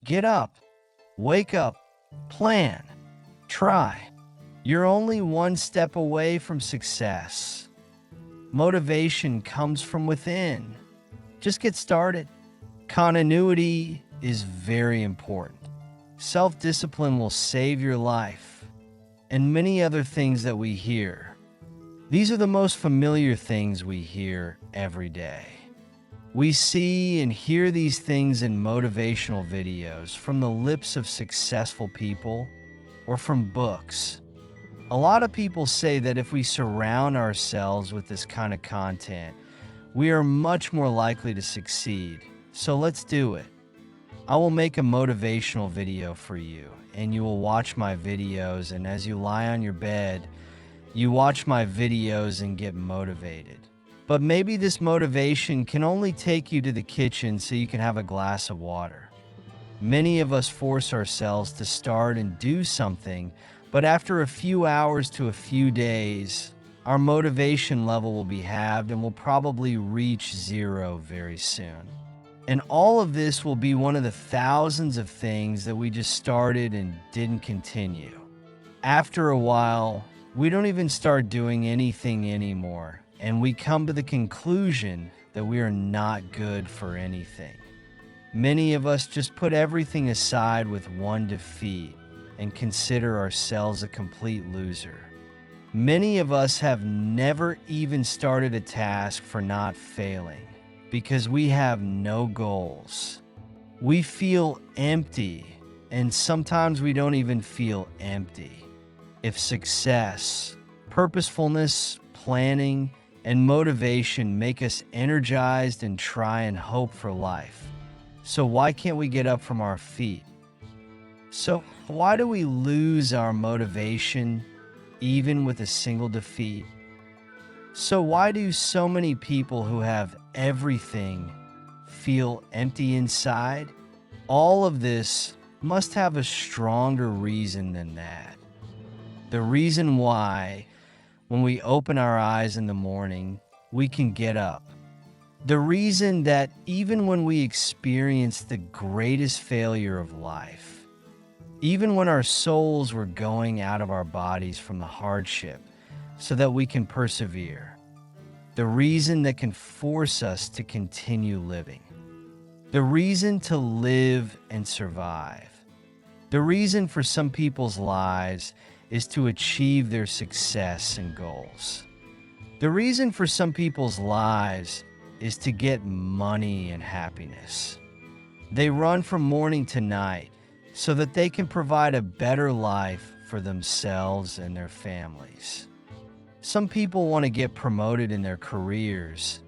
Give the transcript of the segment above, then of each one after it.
Get up, wake up, plan, try. You're only one step away from success. Motivation comes from within. Just get started. Continuity is very important. Self-discipline will save your life, and many other things that we hear. These are the most familiar things we hear every day. We see and hear these things in motivational videos from the lips of successful people or from books. A lot of people say that if we surround ourselves with this kind of content, we are much more likely to succeed. So let's do it. I will make a motivational video for you, and you will watch my videos, and as you lie on your bed, you watch my videos and get motivated. But maybe this motivation can only take you to the kitchen so you can have a glass of water. Many of us force ourselves to start and do something, but after a few hours to a few days, our motivation level will be halved and will probably reach zero very soon. And all of this will be one of the thousands of things that we just started and didn't continue. After a while, we don't even start doing anything anymore, and we come to the conclusion that we are not good for anything. Many of us just put everything aside with one defeat and consider ourselves a complete loser. Many of us have never even started a task for not failing because we have no goals. We feel empty, and sometimes we don't even feel empty. If success, purposefulness, planning, and motivation make us energized and try and hope for life, so why can't we get up from our feet? So why do we lose our motivation even with a single defeat? So why do so many people who have everything feel empty inside? All of this must have a stronger reason than that. The reason why, when we open our eyes in the morning, we can get up. The reason that even when we experience the greatest failure of life, even when our souls were going out of our bodies from the hardship so that we can persevere, the reason that can force us to continue living, the reason to live and survive, the reason for some people's lives is to achieve their success and goals. The reason for some people's lives is to get money and happiness. They run from morning to night so that they can provide a better life for themselves and their families. Some people want to get promoted in their careers,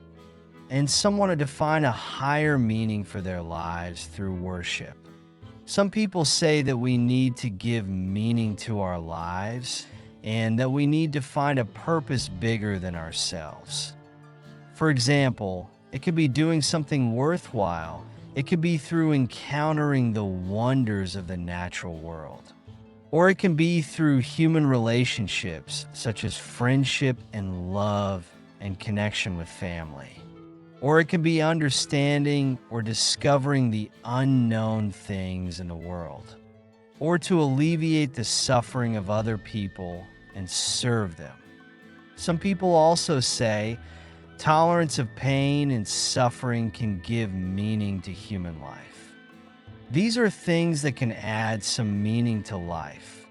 and some want to define a higher meaning for their lives through worship. Some people say that we need to give meaning to our lives and that we need to find a purpose bigger than ourselves. For example, it could be doing something worthwhile. It could be through encountering the wonders of the natural world. Or it can be through human relationships, such as friendship and love and connection with family. Or it can be understanding or discovering the unknown things in the world. Or to alleviate the suffering of other people and serve them. Some people also say tolerance of pain and suffering can give meaning to human life. These are things that can add some meaning to life.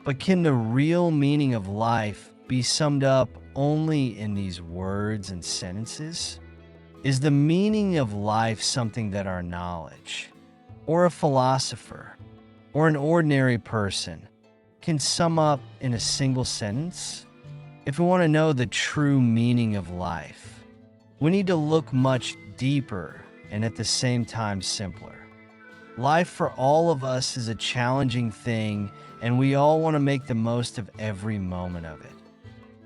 But can the real meaning of life be summed up only in these words and sentences? Is the meaning of life something that our knowledge, or a philosopher, or an ordinary person can sum up in a single sentence? If we want to know the true meaning of life, we need to look much deeper and at the same time simpler. Life for all of us is a challenging thing, and we all want to make the most of every moment of it.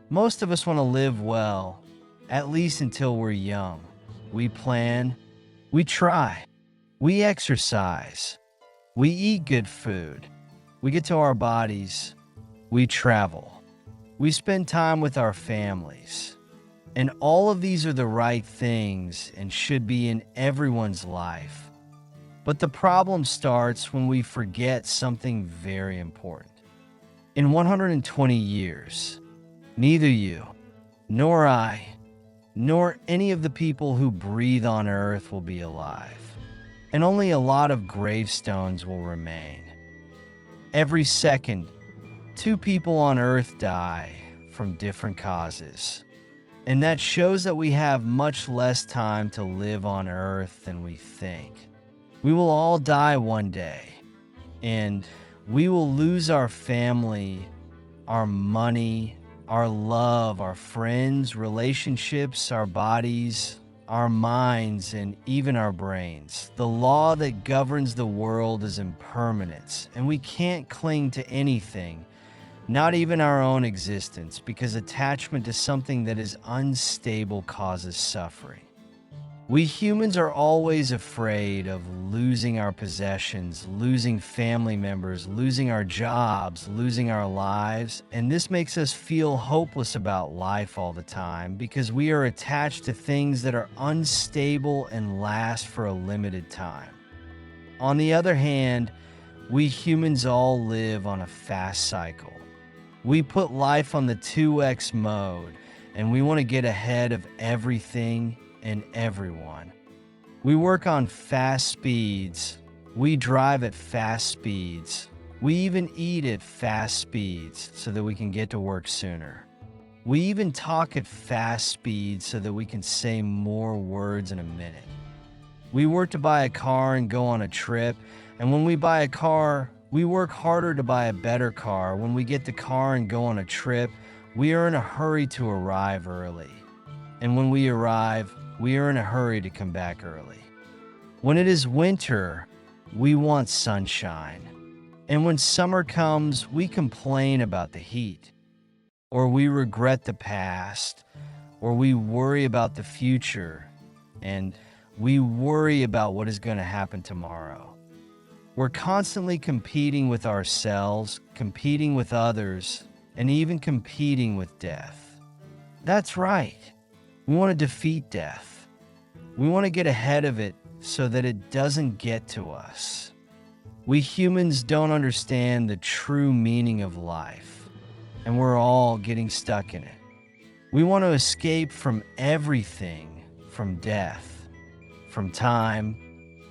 Most of us want to live well, at least until we're young. We plan, we try, we exercise, we eat good food, we get to our bodies, we travel, we spend time with our families. And all of these are the right things and should be in everyone's life. But the problem starts when we forget something very important. In 120 years, neither you, nor I, nor any of the people who breathe on Earth will be alive, and only a lot of gravestones will remain. Every second, 2 people on Earth die from different causes. And that shows that we have much less time to live on Earth than we think. We will all die one day, and we will lose our family, our money, our love, our friends, relationships, our bodies, our minds, and even our brains. The law that governs the world is impermanence, and we can't cling to anything, not even our own existence, because attachment to something that is unstable causes suffering. We humans are always afraid of losing our possessions, losing family members, losing our jobs, losing our lives, and this makes us feel hopeless about life all the time because we are attached to things that are unstable and last for a limited time. On the other hand, we humans all live on a fast cycle. We put life on the 2x mode, and we want to get ahead of everything and everyone. We work on fast speeds. We drive at fast speeds. We even eat at fast speeds so that we can get to work sooner. We even talk at fast speeds so that we can say more words in a minute. We work to buy a car and go on a trip, and when we buy a car, we work harder to buy a better car. When we get the car and go on a trip, we are in a hurry to arrive early. And when we arrive, we are in a hurry to come back early. When it is winter, we want sunshine. And when summer comes, we complain about the heat. Or we regret the past. Or we worry about the future. And we worry about what is going to happen tomorrow. We're constantly competing with ourselves, competing with others, and even competing with death. That's right. We want to defeat death. We want to get ahead of it so that it doesn't get to us. We humans don't understand the true meaning of life, and we're all getting stuck in it. We want to escape from everything, from death, from time,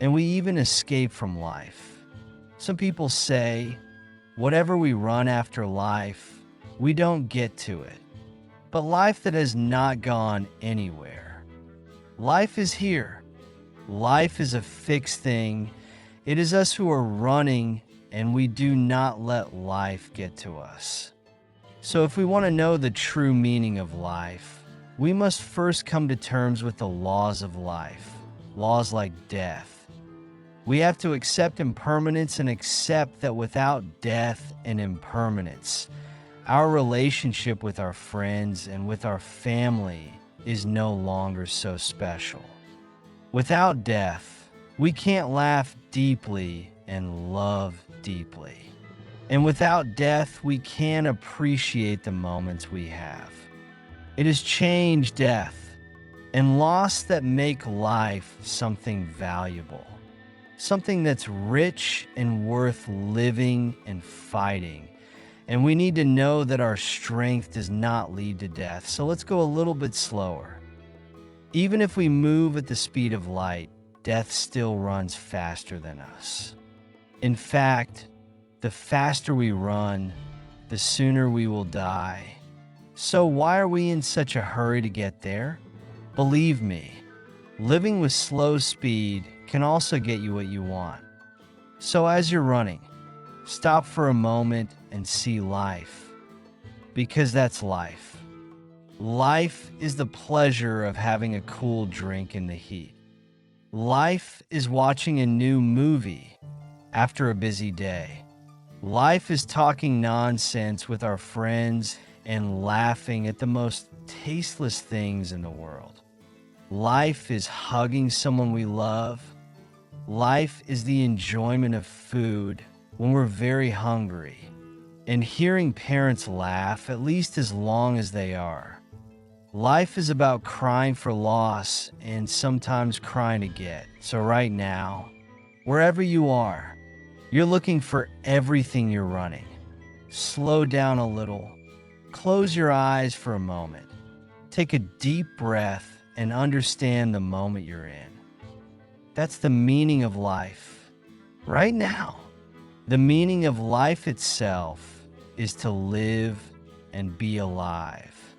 and we even escape from life. Some people say, whatever we run after life, we don't get to it. But life that has not gone anywhere. Life is here. Life is a fixed thing. It is us who are running, and we do not let life get to us. So if we want to know the true meaning of life, we must first come to terms with the laws of life, laws like death. We have to accept impermanence and accept that without death and impermanence, our relationship with our friends and with our family is no longer so special. Without death, we can't laugh deeply and love deeply. And without death, we can't appreciate the moments we have. It is change, death, and loss that make life something valuable, something that's rich and worth living and fighting. And we need to know that our strength does not lead to death. So let's go a little bit slower. Even if we move at the speed of light, death still runs faster than us. In fact, the faster we run, the sooner we will die. So why are we in such a hurry to get there? Believe me, living with slow speed can also get you what you want. So as you're running, stop for a moment and see life, because that's life. Life is the pleasure of having a cool drink in the heat. Life is watching a new movie after a busy day. Life is talking nonsense with our friends and laughing at the most tasteless things in the world. Life is hugging someone we love. Life is the enjoyment of food when we're very hungry, and hearing parents laugh, at least as long as they are. Life is about crying for loss and sometimes crying to get. So right now, Wherever you are, you're looking for everything you're running. Slow down a little. Close your eyes for a moment. Take a deep breath and understand the moment you're in. That's the meaning of life. Right now, the meaning of life itself is to live and be alive.